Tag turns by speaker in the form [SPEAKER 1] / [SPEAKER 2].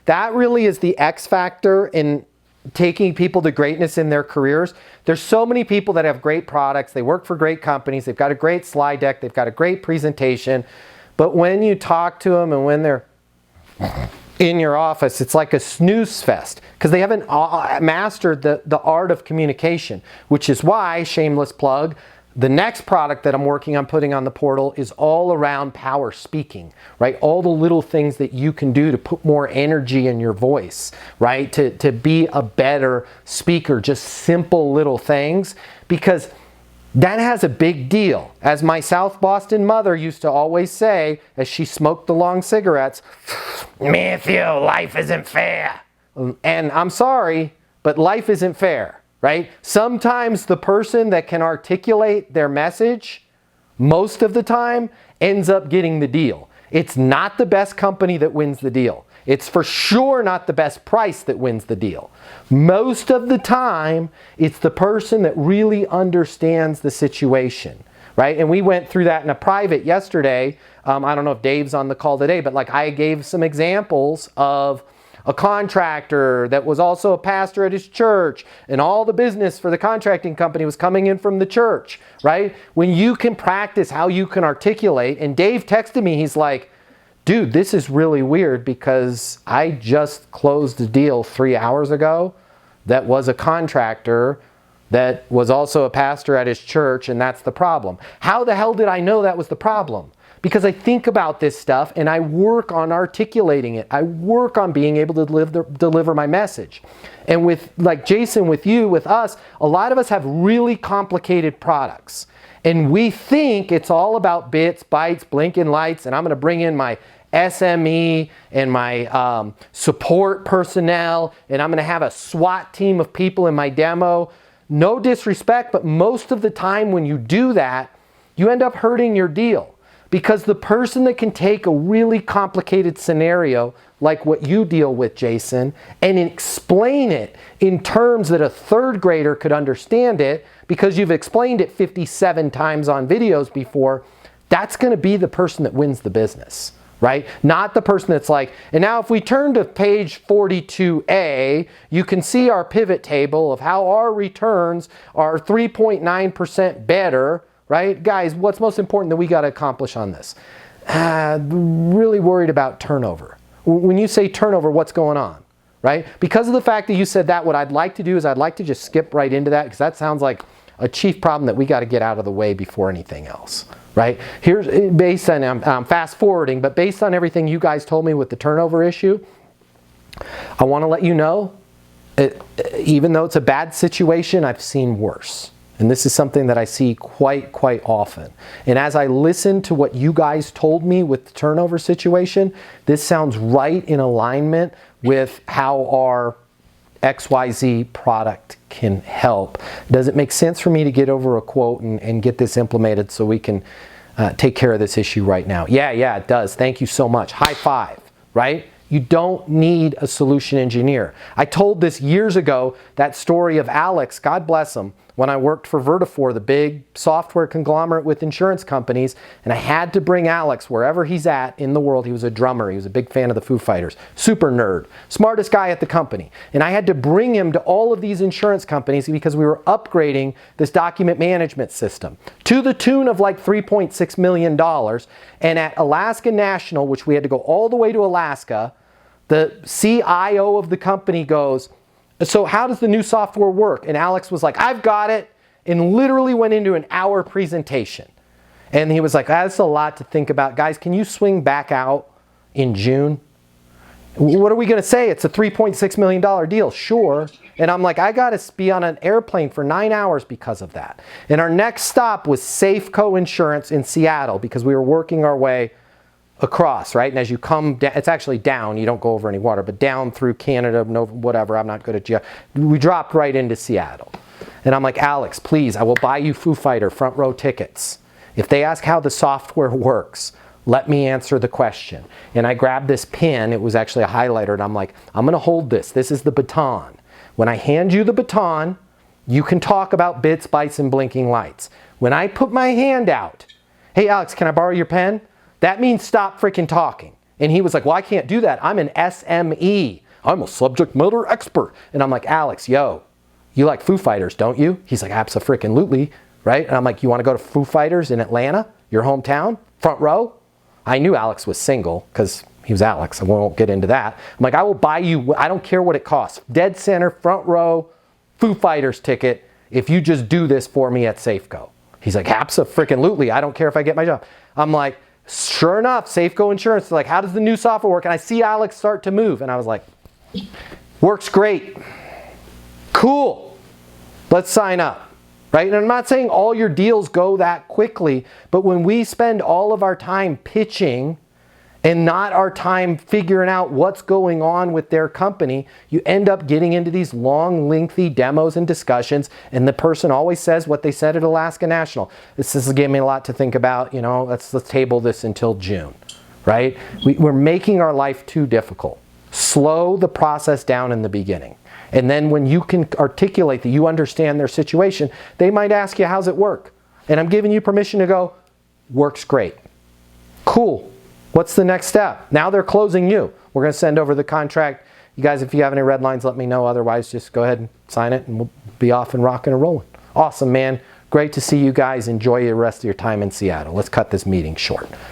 [SPEAKER 1] That really is the X factor in taking people to greatness in their careers. There's so many people that have great products. They work for great companies. They've got a great slide deck. They've got a great presentation. But when you talk to them and when they're in your office, it's like a snooze fest because they haven't mastered the art of communication, which is why, shameless plug, the next product that I'm working on putting on the portal is all around power speaking, right? All the little things that you can do to put more energy in your voice, right? To be a better speaker, just simple little things, because that has a big deal. As my South Boston mother used to always say, as she smoked the long cigarettes, Matthew, life isn't fair. And I'm sorry, but life isn't fair. Right? Sometimes the person that can articulate their message, most of the time, ends up getting the deal. It's not the best company that wins the deal. It's for sure not the best price that wins the deal. Most of the time, it's the person that really understands the situation. Right? And we went through that in a private yesterday. I don't know if Dave's on the call today, but like I gave some examples of a contractor that was also a pastor at his church, and all the business for the contracting company was coming in from the church, right? When you can practice how you can articulate, and Dave texted me, he's like, dude, this is really weird because I just closed a deal 3 hours ago that was a contractor that was also a pastor at his church, and that's the problem. How the hell did I know that was the problem? Because I think about this stuff and I work on articulating it. I work on being able to deliver my message. And with, like Jason, with you, with us, a lot of us have really complicated products. And we think it's all about bits, bytes, blinking lights, and I'm going to bring in my SME and my support personnel, and I'm going to have a SWAT team of people in my demo. No disrespect, but most of the time when you do that, you end up hurting your deal. Because the person that can take a really complicated scenario, like what you deal with, Jason, and explain it in terms that a third grader could understand it, because you've explained it 57 times on videos before, that's going to be the person that wins the business, right? Not the person that's like, and now if we turn to page 42A, you can see our pivot table of how our returns are 3.9% better. Right? Guys, what's most important that we got to accomplish on this? Really worried about turnover. When you say turnover, what's going on? Right? Because of the fact that you said that, what I'd like to do is I'd like to just skip right into that, because that sounds like a chief problem that we got to get out of the way before anything else. Right? Here's based on, I'm fast forwarding, but based on everything you guys told me with the turnover issue, I want to let you know, even though it's a bad situation, I've seen worse. And this is something that I see quite often. And as I listen to what you guys told me with the turnover situation, this sounds right in alignment with how our XYZ product can help. Does it make sense for me to get over a quote and get this implemented so we can take care of this issue right now? Yeah, it does. Thank you so much. High five, right? You don't need a solution engineer. I told this years ago, that story of Alex, God bless him, when I worked for Vertafore, the big software conglomerate with insurance companies, and I had to bring Alex wherever he's at in the world. He was a drummer. He was a big fan of the Foo Fighters. Super nerd. Smartest guy at the company. And I had to bring him to all of these insurance companies because we were upgrading this document management system to the tune of like $3.6 million. And at Alaska National, which we had to go all the way to Alaska, the CIO of the company goes, so how does the new software work? And Alex was like, I've got it, and literally went into an hour presentation. And he was like, that's a lot to think about. Guys, can you swing back out in June? What are we going to say? It's a $3.6 million deal. Sure. And I'm like, I got to be on an airplane for 9 hours because of that. And our next stop was Safeco Insurance in Seattle, because we were working our way across, right? And as you come down, it's actually down, you don't go over any water, but down through Canada, no, whatever, I'm not good at geography. We dropped right into Seattle. And I'm like, Alex, please, I will buy you Foo Fighter front row tickets. If they ask how the software works, let me answer the question. And I grabbed this pen, it was actually a highlighter, and I'm like, I'm going to hold this. This is the baton. When I hand you the baton, you can talk about bits, bytes, and blinking lights. When I put my hand out, hey, Alex, can I borrow your pen? That means stop freaking talking. And he was like, well, I can't do that. I'm an SME. I'm a subject matter expert. And I'm like, Alex, yo, you like Foo Fighters, don't you? He's like, abso-freaking-lutely, right? And I'm like, you want to go to Foo Fighters in Atlanta, your hometown, front row? I knew Alex was single because he was Alex. I won't get into that. I'm like, I will buy you, I don't care what it costs. Dead center, front row, Foo Fighters ticket if you just do this for me at Safeco. He's like, abso-freaking-lutely. I don't care if I get my job. I'm like, sure enough, Safeco Insurance, like, how does the new software work? And I see Alex start to move. And I was like, works great. Cool. Let's sign up. Right? And I'm not saying all your deals go that quickly, but when we spend all of our time pitching and not our time figuring out what's going on with their company, you end up getting into these long, lengthy demos and discussions, and the person always says what they said at Alaska National. This is giving me a lot to think about, you know, let's table this until June, right? We're making our life too difficult. Slow the process down in the beginning. And then when you can articulate that you understand their situation, they might ask you, how's it work? And I'm giving you permission to go, works great. Cool. What's the next step? Now they're closing you. We're going to send over the contract. You guys, if you have any red lines, let me know. Otherwise, just go ahead and sign it and we'll be off and rocking and rolling. Awesome, man. Great to see you guys. Enjoy the rest of your time in Seattle. Let's cut this meeting short.